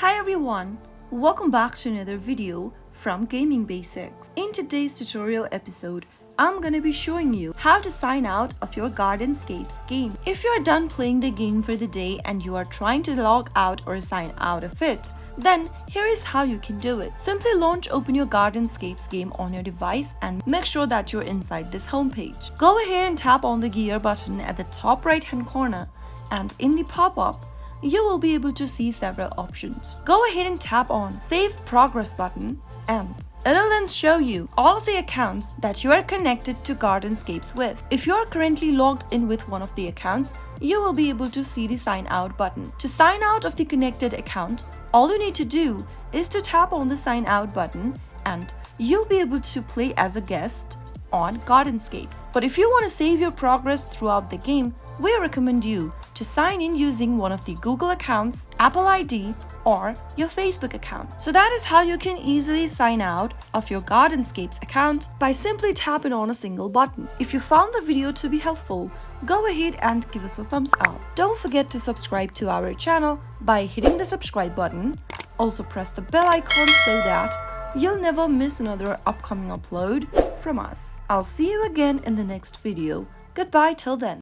Hi everyone, welcome back to another video from Gaming Basics. In today's tutorial episode, I'm gonna be showing you how to sign out of your Gardenscapes game. If you're done playing the game for the day and you are trying to log out or sign out of it, then here is how you can do it. Simply open your Gardenscapes game on your device and make sure that you're inside this homepage. Go ahead and tap on the gear button at the top right hand corner, and in the pop-up, you will be able to see several options. Go ahead and tap on Save Progress button, and it'll then show you all of the accounts that you are connected to Gardenscapes with. If you are currently logged in with one of the accounts, you will be able to see the Sign Out button. To sign out of the connected account, all you need to do is to tap on the Sign Out button and you'll be able to play as a guest on Gardenscapes. But if you want to save your progress throughout the game, we recommend you to sign in using one of the Google accounts, Apple ID, or your Facebook account. So that is how you can easily sign out of your Gardenscapes account by simply tapping on a single button. If you found the video to be helpful, go ahead and give us a thumbs up. Don't forget to subscribe to our channel by hitting the subscribe button. Also press the bell icon so that you'll never miss another upcoming upload from us. I'll see you again in the next video. Goodbye till then.